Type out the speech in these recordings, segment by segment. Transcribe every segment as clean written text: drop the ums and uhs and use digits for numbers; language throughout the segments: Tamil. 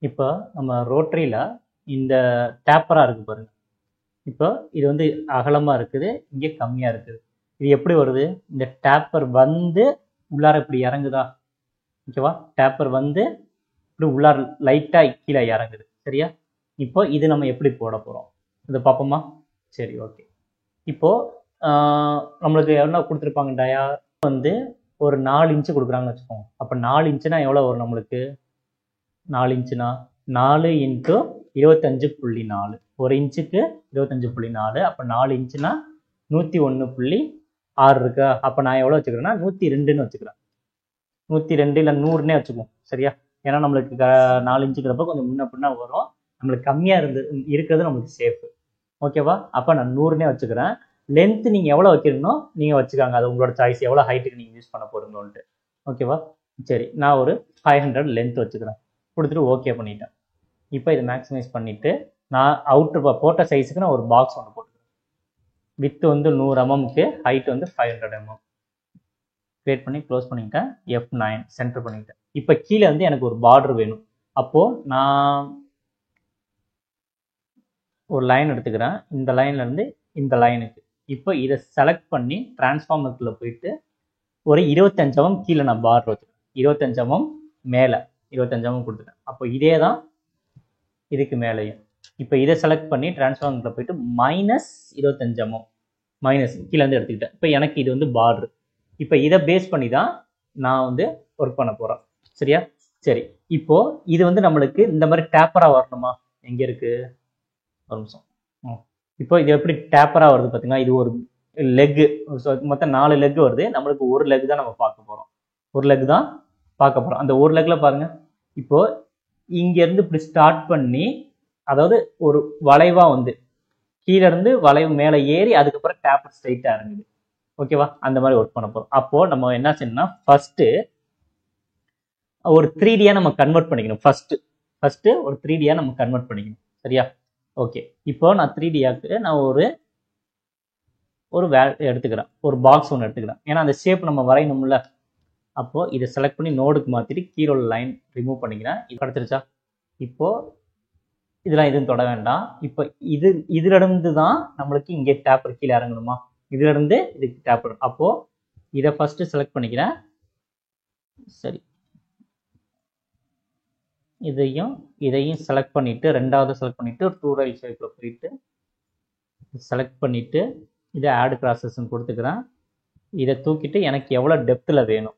இப்போ நம்ம ரோட்டரியில் இந்த டேப்பராக இருக்குது பாருங்க. இப்போ இது வந்து அகலமாக இருக்குது, இங்கே கம்மியாக இருக்குது. இது எப்படி வருது? இந்த டேப்பர் வந்து உள்ளார இப்படி இறங்குதா? ஓகேவா? டேப்பர் வந்து இப்படி உள்ளார லைட்டாக கீழே இறங்குது. சரியா? இப்போ இது நம்ம எப்படி போட போகிறோம் இதை பார்ப்போமா? சரி, ஓகே. இப்போ நம்மளுக்கு என்ன கொடுத்துருப்பாங்க? டயா வந்து ஒரு 4 இன்ச்சு கொடுக்குறாங்கன்னு வச்சுக்கோங்க. அப்போ 4 இன்ச்சுனா எவ்வளோ வரும் நம்மளுக்கு? 4 இன்ச்சுனா 4 இன்ட்டு 25.4. ஒரு இன்ச்சுக்கு 25.4. அப்போ 4 இன்ச்சுனா 101.6 இருக்கா? அப்போ நான் எவ்வளோ வச்சுக்கிறேன்னா 102ன்னு வச்சுக்கிறேன். 102 இல்லை 100ன்னே வச்சுக்குவோம். சரியா? ஏன்னா நம்மளுக்கு 4 இன்ச்சுக்கிறப்ப கொஞ்சம் முன்ன பின்னா வரும். நம்மளுக்கு கம்மியாக இருக்கிறது நம்மளுக்கு சேஃபு. ஓகேவா? அப்போ நான் 100ன்னே வச்சுக்கிறேன். லென்த்து நீங்கள் எவ்வளோ வைக்கணும்னோ நீங்கள் வச்சுக்காங்க. அது உங்களோட சாய்ஸ், எவ்வளோ ஹைட்டுக்கு நீங்கள் யூஸ் பண்ண போகிறீங்கன்ட்டு. ஓகேவா? சரி, நான் ஒரு 500 லென்த் வச்சுக்கிறேன். கொடுத்துட்டு ஓகே பண்ணிட்டேன். இப்போ இதை மேக்ஸிமைஸ் பண்ணிவிட்டு நான் அவுட்ரு போட்ட சைஸுக்கு நான் ஒரு பாக்ஸ் ஒன்று போட்டுக்கிறேன். வித்து வந்து 100 mmக்கு, ஹைட் வந்து 500 mm. கிரியேட் பண்ணி க்ளோஸ் பண்ணிக்கிட்டேன். F9 சென்டர் பண்ணிக்கிட்டேன். இப்போ கீழே வந்து எனக்கு ஒரு பார்டர் வேணும். அப்போது நான் ஒரு லைன் எடுத்துக்கிறேன். இந்த லைன்லேருந்து இந்த லைனுக்கு. இப்போ இதை செலக்ட் பண்ணி டிரான்ஸ்ஃபார்மருக்குள்ளே போயிட்டு ஒரு 25 mm கீழே நான் பார்டர் வச்சுக்கிறேன். 25 mm மேலே 25 mm கொடுத்துட்டேன். அப்போ இதே தான் இதுக்கு மேலேயும். இப்போ இதை செலக்ட் பண்ணி டிரான்ஸ்ஃபார்மருக்குள்ளே போயிட்டு -25 mm மைனஸ் கீழேருந்து எடுத்துக்கிட்டேன். இப்போ எனக்கு இது வந்து பார்டர். இப்போ இதை பேஸ் பண்ணி தான் நான் வந்து ஒர்க் பண்ண போகிறேன். சரியா? சரி, இப்போ இது வந்து நம்மளுக்கு இந்த மாதிரி டேப்பராக வரணுமா? எங்கே இருக்குது? ஒரு நிமிஷம். இப்போ இது எப்படி டேப்பராக வருது பார்த்தீங்கன்னா, இது ஒரு லெக்கு. மொத்தம் 4 லெக் வருது. நம்மளுக்கு ஒரு லெக் தான் நம்ம பார்க்க போகிறோம். ஒரு லெக் தான் பார்க்க போகிறோம். அந்த ஒரு லெக்கில் பாருங்கள். இப்போ இங்கேருந்து இப்படி ஸ்டார்ட் பண்ணி, அதாவது ஒரு வளைவாக வந்து கீழே இருந்து வளைவு மேலே ஏறி அதுக்கப்புறம் டேப்பர் ஸ்ட்ரைட்டாக இறங்குது. ஓகேவா? அந்த மாதிரி ஒர்க் பண்ண போகிறோம். அப்போது நம்ம என்ன செய்யணும்னா, ஃபஸ்ட்டு ஒரு 3Dயாக நம்ம கன்வெர்ட் பண்ணிக்கணும். ஃபஸ்ட்டு ஒரு 3Dயாக நம்ம கன்வெர்ட் பண்ணிக்கணும். சரியா? ஓகே. இப்போ நான் 3Dயாக்கு நான் ஒரு எடுத்துக்கிறேன். ஒரு பாக்ஸ் ஒன்று எடுத்துக்கிறேன். ஏன்னா அந்த ஷேப் நம்ம வரையணும்ல. அப்போது இதை செலக்ட் பண்ணி நோடுக்கு மாற்றிட்டு கீழே உள்ள லைன் ரிமூவ் பண்ணிக்கிறேன். இது கிடச்சிருச்சா? இப்போது இதெல்லாம் எதுவும் தொட வேண்டாம். இப்போ இதுலேருந்து தான் நம்மளுக்கு இங்கே டேப்பர் கீழே இறங்கணுமா? இதுலேருந்து இதுக்கு டேப்பர். அப்போது இதை ஃபஸ்ட்டு செலக்ட் பண்ணிக்கிறேன். சரி, இதையும் செலக்ட் பண்ணிவிட்டு, ரெண்டாவது செலக்ட் பண்ணிவிட்டு 2 ரைட் ஷேப்பில் போயிட்டு செலக்ட் பண்ணிவிட்டு இதை ஆட் ப்ராசஸ்ன்னு கொடுத்துக்கிறேன். இதை தூக்கிட்டு எனக்கு எவ்வளோ டெப்த்தில் வேணும்.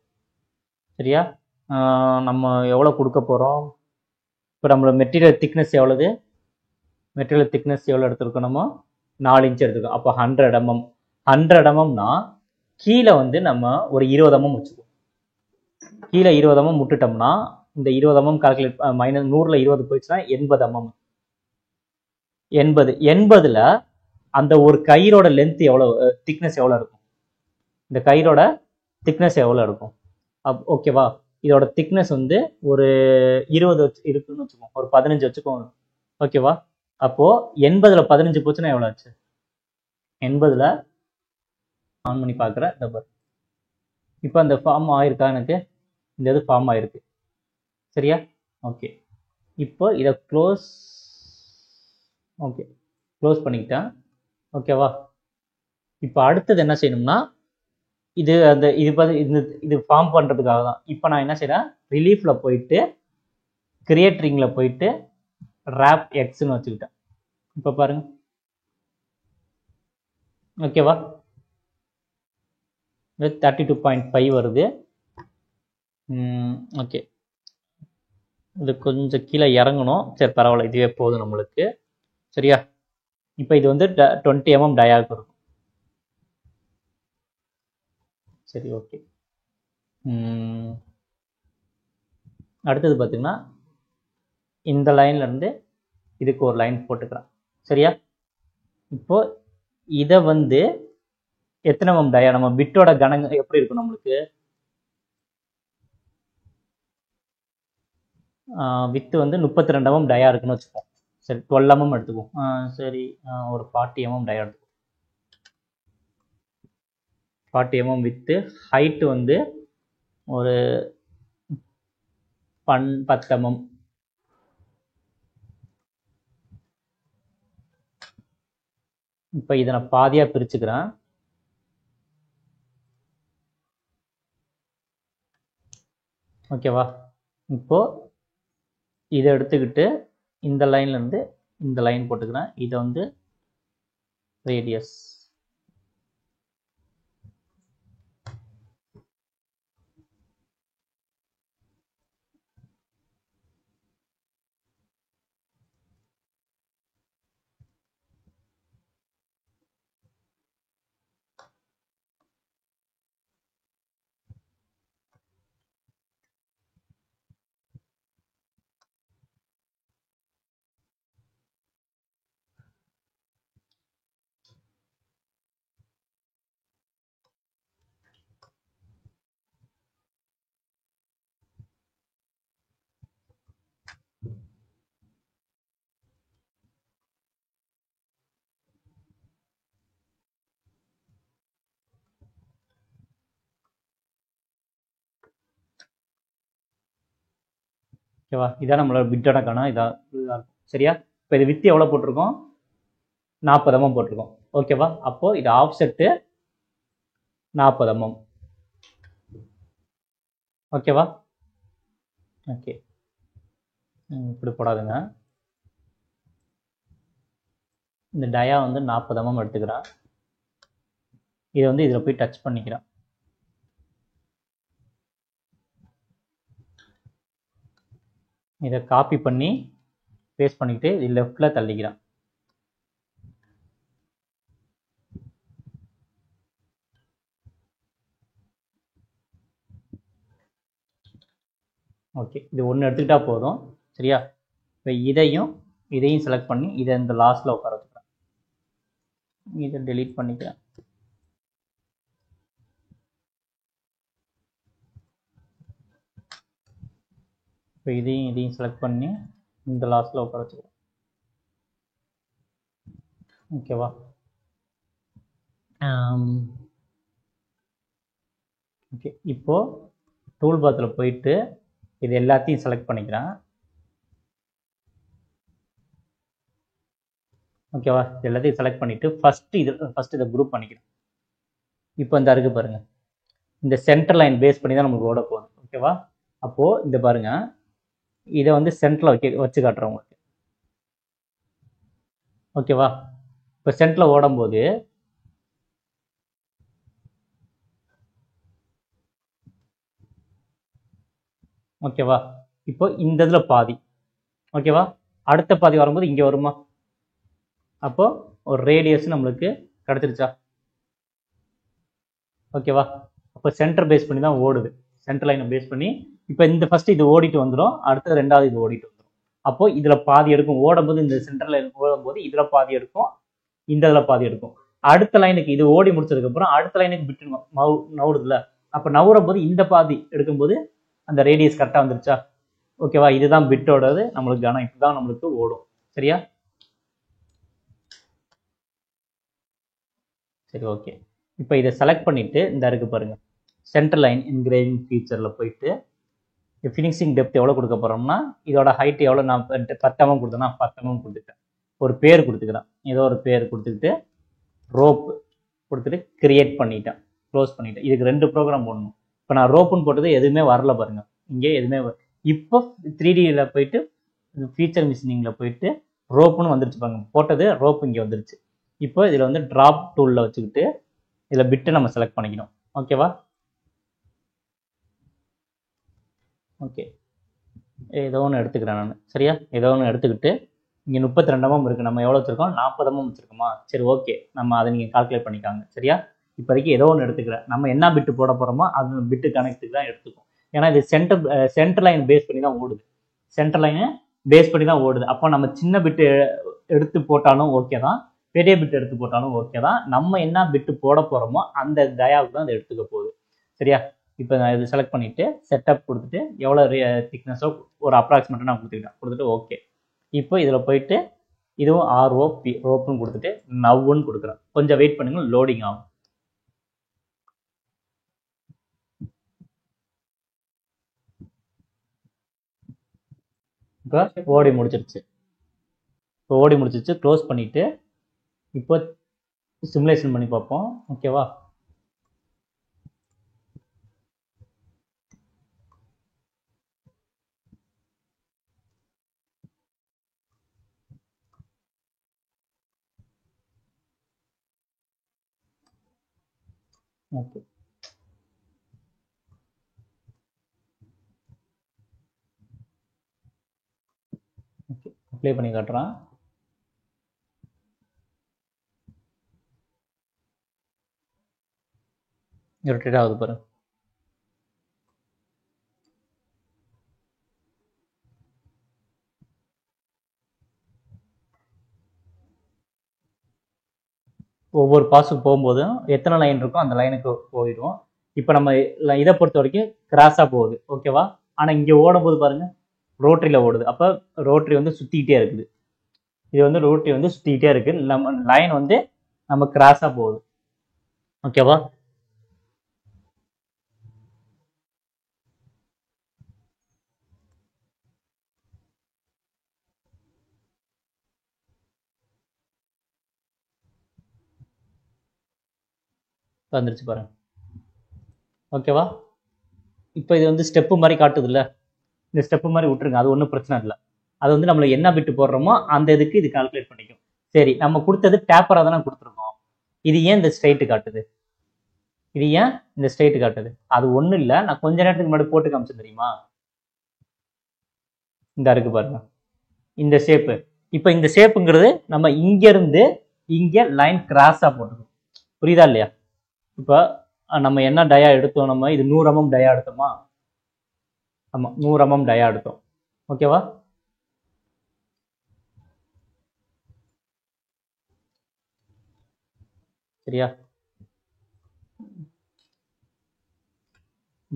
சரியா? நம்ம எவ்வளோ கொடுக்க போகிறோம்? இப்போ நம்மளோட மெட்டீரியல் திக்னஸ் எவ்வளவு? மெட்டீரியல் திக்னஸ் எவ்வளோ எடுத்துருக்கணுமோ 4 இன்ச் எடுத்துக்கோம். அப்போ 100 mm. 100 mmனா கீழே வந்து நம்ம ஒரு 20 mm வச்சுக்குவோம். கீழே 20 mm விட்டுட்டோம்னா இந்த 20 mm கால்குலேட் மைனஸ் 100ல் 20 போயிடுச்சுன்னா 80 mm. 80ல் அந்த ஒரு கயிறோட லென்த் எவ்வளோ, திக்னஸ் எவ்வளோ இருக்கும்? இந்த கயிறோட திக்னஸ் எவ்வளோ இருக்கும்? ஓகேவா? இதோட திக்னஸ் வந்து ஒரு 20 இருக்குன்னு வச்சுக்கோங்க. ஒரு 15 வச்சுக்கோங்க. ஓகேவா? அப்போது 80ல் 15 போச்சுன்னா எவ்வளோ ஆச்சு? 80ல் ஆன் பண்ணி பார்க்குறேன். இப்போ அந்த ஃபார்ம் ஆயிருக்கா? எனக்கு இந்த இது ஃபார்ம் ஆயிருக்கு. சரியா? ஓகே. இப்போ இதை க்ளோஸ் பண்ணிக்கிட்டேன். ஓகேவா? இப்போ அடுத்தது என்ன செய்யணும்னா, இது ஃபார்ம் பண்ணுறதுக்காக தான். இப்போ நான் என்ன செய்கிறேன்? ரிலீஃபில் போயிட்டு கிரியேட்டரிங்கில் போயிட்டு ரேப் எக்ஸ்ன்னு வச்சுக்கிட்டேன். இப்போ பாருங்க. ஓகேவா? 32.5 வருது. ஓகே, இது கொஞ்சம் கீழே இறங்கணும். சரி, பரவாயில்ல, இதுவே போதும் நம்மளுக்கு. சரியா? இப்போ இது வந்து 20 mm டயாக்கு இருக்கும். சரி, ஓகே. அடுத்தது பார்த்தீங்கன்னா, இந்த லைன்லேருந்து இதுக்கு ஒரு லைன் போட்டுக்கிறேன். சரியா? இப்போ இதை வந்து எத்தனை mm டயா, நம்ம பிட்டோட கணங்க எப்படி இருக்கும் நம்மளுக்கு? வித்து வந்து 32 mm டயா இருக்குன்னு வச்சுப்போம். சரி, 12 mm எடுத்துக்குவோம். சரி, ஒரு 40 mm டயா எடுத்துக்குவோம். 40 mm வித்து. ஹைட்டு வந்து ஒரு 10 mm. இப்போ இதை நான் பாதியாக பிரிச்சுக்கிறேன். ஓகேவா? இப்போ இதை எடுத்துக்கிட்டு இந்த லைன்லேருந்து இந்த லைன் போட்டுக்கிறேன். இதை வந்து ரேடியஸ். ஓகேவா? இதான் நம்மளோட பிட்டோட கணம். இதான் சரியா? இப்போ இது வித்து எவ்வளோ போட்டிருக்கோம்? 40 mm போட்டிருக்கோம். ஓகேவா? அப்போ இது ஆஃப்செட்டு 40 mm. ஓகேவா? ஓகே, இப்படி போடாதுங்க. இந்த டயா வந்து 40 mm எடுத்துக்கிறேன். இதை வந்து இதில் போய் டச் பண்ணிக்கிறேன். இதை காப்பி பண்ணி பேஸ்ட் பண்ணிக்கிட்டு இது லெஃப்டில் தள்ளிக்கிறேன். ஓகே, இது ஒன்று எடுத்துக்கிட்டா போதும். சரியா? இப்போ இதையும் செலக்ட் பண்ணி இதை இந்த லாஸ்ட்டில் உட்கார வச்சுக்கிறேன். இதை டெலீட் பண்ணிக்கிறேன். இப்போ இதையும் செலக்ட் பண்ணி இந்த லாஸ்ட்டில் உட்கார வச்சுக்கிறேன். ஓகேவா? ஓகே, இப்போது டூல் பாத்தில் போயிட்டு இது எல்லாத்தையும் செலக்ட் பண்ணிக்கிறேன். ஓகேவா? இது எல்லாத்தையும் செலக்ட் பண்ணிவிட்டு ஃபஸ்ட்டு இதை குரூப் பண்ணிக்கிறேன். இப்போ இந்த இருக்கு பாருங்க, இந்த சென்டர் லைன் பேஸ் பண்ணி தான் நமக்கு ஓட போகுது. ஓகேவா? அப்போது இந்த பாருங்க, இதை வந்து சென்டரில் வச்சு காட்டுறேன் உங்களுக்கு. ஓகேவா? இப்போ சென்டரில் ஓடும்போது ஓகேவா? இப்போ இந்த இதில் பாதி. ஓகேவா? அடுத்த பாதி வரும்போது இங்கே வருமா? அப்போ ஒரு ரேடியஸ் நம்மளுக்கு கிடச்சிருச்சா? ஓகேவா? அப்போ சென்டர் பேஸ் பண்ணி தான் ஓடுது. சென்டர் லைனை பேஸ் பண்ணி இப்போ இந்த ஃபஸ்ட்டு இது ஓடிட்டு வந்துடும், அடுத்தது ரெண்டாவது இது ஓடிட்டு வந்துடும். அப்போ இதில் பாதி எடுக்கும். ஓடும்போது இந்த சென்டர் லைன் ஓடும்போது இதில் பாதி எடுக்கும், இந்த இதில் பாதி எடுக்கும். அடுத்த லைனுக்கு இது ஓடி முடிச்சதுக்கப்புறம் அடுத்த லைனுக்கு விட்டு நவுடுதுல, அப்போ நவுறும் போது இந்த பாதி எடுக்கும்போது அந்த ரேடியஸ் கரெக்டாக வந்துருச்சா? ஓகேவா? இதுதான் பிட்டோடது நம்மளுக்கு கணம். இதுதான் நம்மளுக்கு ஓடும். சரியா? சரி, ஓகே. இப்போ இதை செலக்ட் பண்ணிவிட்டு இந்த இருக்கு பாருங்கள், சென்டர் லைன் என்கிரேவிங் ஃபீச்சரில் போயிட்டு ஃபினிஷிங் டெப்த் எவ்வளோ கொடுக்க போகிறோம்னா, இதோட ஹைட் எவ்வளோ நான் 10 mm கொடுத்தேன்னா 10 mm கொடுத்துட்டேன். ஒரு பேர் கொடுத்துக்கிறேன், ஏதோ ஒரு பேர் கொடுத்துக்கிட்டு ரோப் கொடுத்துட்டு கிரியேட் பண்ணிட்டேன், க்ளோஸ் பண்ணிட்டேன். இதுக்கு 2 ப்ரோக்ராம் போடணும். இப்போ நான் ரோப்புன்னு போட்டது எதுவுமே வரல பாருங்க, இங்கே எதுவுமே இப்போ 3Dயில் போயிட்டு ஃபீச்சர் மிஷினிங்கில் போயிட்டு ரோப்புன்னு வந்துருச்சு பாருங்க, போட்டது ரோப் இங்கே வந்துருச்சு. இப்போ இதில் வந்து ட்ராப் டூலில் வச்சுக்கிட்டு இதில் பிட்டை நம்ம செலக்ட் பண்ணிக்கணும். ஓகேவா? ஓகே, ஏதோ ஒன்று எடுத்துக்கிறேன் நான். சரியா? ஏதோ ஒன்று எடுத்துக்கிட்டு இங்கே 32 mm இருக்குது, நம்ம எவ்வளோ வச்சுருக்கோம்? 40 mm வச்சுருக்கோமா? சரி, ஓகே, நம்ம அதை நீங்கள் கால்குலேட் பண்ணிக்காங்க. சரியா? இப்போதைக்கு ஏதோ ஒன்று எடுத்துக்கிறேன். நம்ம என்ன பிட்டு போட போகிறோமோ அது பிட்டு கனெக்ட்டுக்கு தான் எடுத்துக்கும். ஏன்னா இது சென்டர் லைன் பேஸ் பண்ணி தான் ஓடுது. சென்டர் லைனை பேஸ் பண்ணி தான் ஓடுது. அப்போ நம்ம சின்ன பிட்டு எடுத்து போட்டாலும் ஓகே தான், பெரிய பிட்டு எடுத்து போட்டாலும் ஓகே தான். நம்ம என்ன பிட்டு போட போகிறோமோ அந்த டயாவுக்கு தான் அதை எடுத்துக்க போகுது. சரியா? இப்போ நான் இது செலக்ட் பண்ணிவிட்டு செட்டப் கொடுத்துட்டு எவ்வளோ திக்னஸோ ஒரு அப்ராக்சிமேட்டாக நான் கொடுத்துட்டு ஓகே. இப்போ இதில் போயிட்டு இதுவும் ROP ரோப்புன்னு கொடுத்துட்டு நவ்வுன்னு கொடுக்குறேன். கொஞ்சம் வெயிட் பண்ணுங்க, லோடிங் ஆகும். இப்போ ஓடி முடிச்சிருச்சு. க்ளோஸ் பண்ணிவிட்டு இப்போ சிமுலேஷன் பண்ணி பார்ப்போம். ஓகேவா? ஓகே, ஓகே, அப்ளை பண்ணி காட்டுறான். ரொட்டேட் ஆகுது பாருங்க. ஒவ்வொரு பாஸுக்கு போகும்போதும் எத்தனை லைன் இருக்கோ அந்த லைனுக்கு போயிடும். இப்போ நம்ம இதை பொறுத்த வரைக்கும் கிராஸாக போகுது. ஓகேவா? ஆனால் இங்கே ஓடும்போது பாருங்க, ரோட்டரியில் ஓடுது. அப்போ ரோட்டரி வந்து சுற்றிக்கிட்டே இருக்குது. இது வந்து ரோட்டரி வந்து சுற்றிக்கிட்டே இருக்கு. நம்ம லைன் வந்து நம்ம கிராஸாக போகுது. ஓகேவா? வந்துருச்சு பாருங்க. ஓகேவா? இப்போ இது வந்து ஸ்டெப்பு மாதிரி காட்டுது இல்லை? இந்த ஸ்டெப்பு மாதிரி விட்டுருங்க, அது ஒன்றும் பிரச்சனை இல்லை. அது வந்து நம்மள என்ன பிட்டு போடுறோமோ அந்த இதுக்கு இது கால்குலேட் பண்ணிக்கும். சரி, நம்ம கொடுத்தது டேப்பராக தானே கொடுத்துருக்கோம். இது ஏன் இந்த ஸ்ட்ரைட்டு காட்டுது? இது ஏன் இந்த ஸ்ட்ரைட்டு காட்டுது? அது ஒன்றும் இல்லை, நான் கொஞ்ச நேரத்துக்கு முன்னாடி போட்டு காமிச்சேன் தெரியுமா? இந்த இருக்கு பாருங்க, இந்த ஷேப்பு. இப்போ இந்த ஷேப்புங்கிறது நம்ம இங்கேருந்து இங்கே லைன் கிராஸாக போட்டுக்கணும். புரியுதா இல்லையா? இப்போ நம்ம என்ன டயா எடுத்தோம்? நம்ம இது 100 mm டயா எடுத்தோமா? ஆமாம், 100 mm டயா எடுத்தோம். ஓகேவா? சரியா?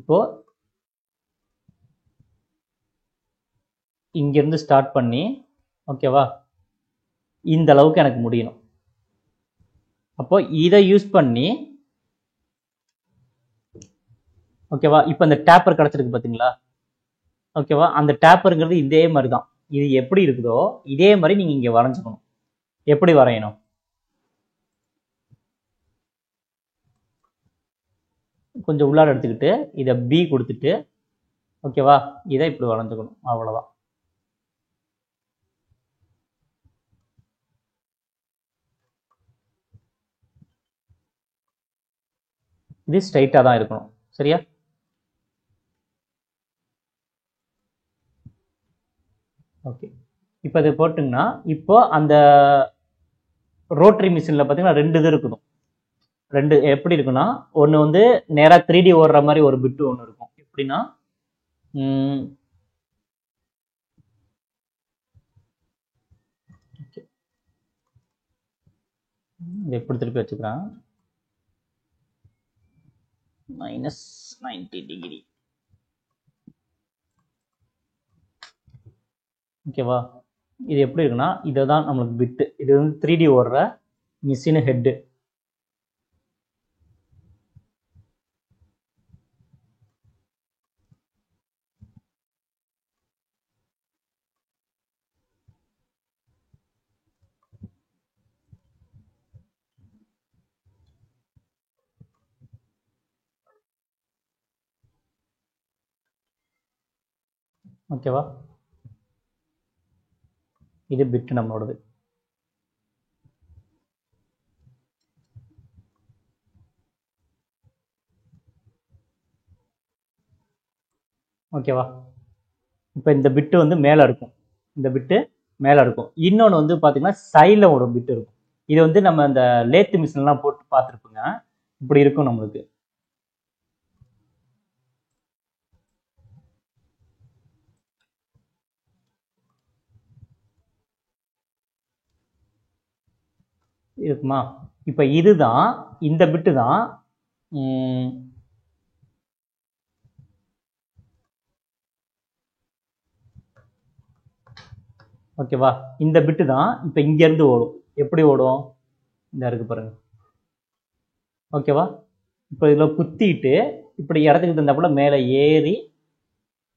இப்போ இங்கிருந்து ஸ்டார்ட் பண்ணி, ஓகேவா, இந்த அளவுக்கு எனக்கு முடியணும். அப்போ இதை யூஸ் பண்ணி, ஓகேவா, இப்போ இந்த டேப்பர் கிடைச்சிருக்கு பார்த்தீங்களா? ஓகேவா? அந்த டேப்பருங்கிறது இதே மாதிரி தான். இது எப்படி இருக்குதோ இதே மாதிரி நீங்கள் இங்கே வரைஞ்சிக்கணும். எப்படி வரையணும்? கொஞ்சம் உள்ளார எடுத்துக்கிட்டு இதை பி கொடுத்துட்டு, ஓகேவா, இதை இப்படி வரைஞ்சிக்கணும். அவ்வளோதான். இது ஸ்ட்ரைட்டாக தான் இருக்கணும். சரியா? ஓகே, இப்போ இது போட்டிங்கன்னா இப்போ அந்த ரோட்டரி மிஷினில் பார்த்தீங்கன்னா 2 இது இருக்கணும். 2 எப்படி இருக்குன்னா, ஒன்று வந்து நேராக 3D ஓடுற மாதிரி ஒரு பிட்டு ஒன்று இருக்கும். எப்படின்னா, இதை எப்படி திருப்பி வச்சுக்கிறேன், -90 டிகிரி. ஓகேவா? இது எப்படி இருக்குன்னா, இதை தான் நம்மளுக்கு பிட்டு. இது வந்து 3D ஓடுற மிஷின் ஹெட்டு. ஓகேவா? இது பிட்டு நம்மளோடது. ஓகேவா? இப்போ இந்த பிட்டு வந்து மேலே இருக்கும். இந்த பிட்டு மேலே இருக்கும். இன்னொன்று வந்து பார்த்தீங்கன்னா சைடில் ஒரு பிட்டு இருக்கும். இது வந்து நம்ம இந்த லேத்து மிஷின்லாம் போட்டு பார்த்துருப்போங்க. இப்படி இருக்கும் நம்மளுக்கு. இருக்குமா? இப்போ இதுதான், இந்த பிட்டு தான் ஓகேவா? இந்த பிட்டு தான் இப்போ இங்கேருந்து ஓடும். எப்படி ஓடும்? இந்த இருக்கு பாருங்க. ஓகேவா? இப்போ இதில் குத்திட்டு இப்படி இடத்துக்கு தந்தாப்புல மேலே ஏறி,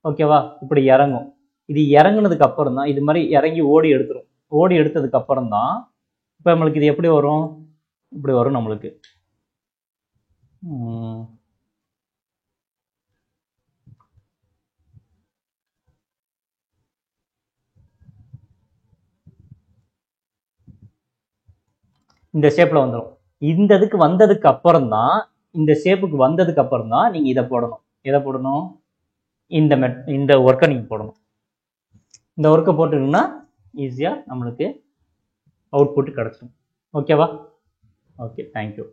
ஓகேவா, இப்படி இறங்கும். இது இறங்குனதுக்கு அப்புறம் தான், இது மாதிரி இறங்கி ஓடி எடுத்துரும். ஓடி எடுத்ததுக்கு அப்புறம் தான் இப்போ நம்மளுக்கு இது எப்படி வரும்? இப்படி வரும் நம்மளுக்கு. இந்த ஷேப்பில் வந்துடும். இந்த இதுக்கு வந்ததுக்கு அப்புறம் தான், இந்த ஷேப்புக்கு வந்ததுக்கு அப்புறம் தான் நீங்கள் இதை போடணும். எதை போடணும்? இந்த ஒர்க்கை நீங்கள் போடணும். இந்த ஒர்க்கை போட்டுக்கிங்கன்னா ஈஸியாக நம்மளுக்கு அவுட்புட் கிடச்சிடும். ஓகேவா? Okay, thank you.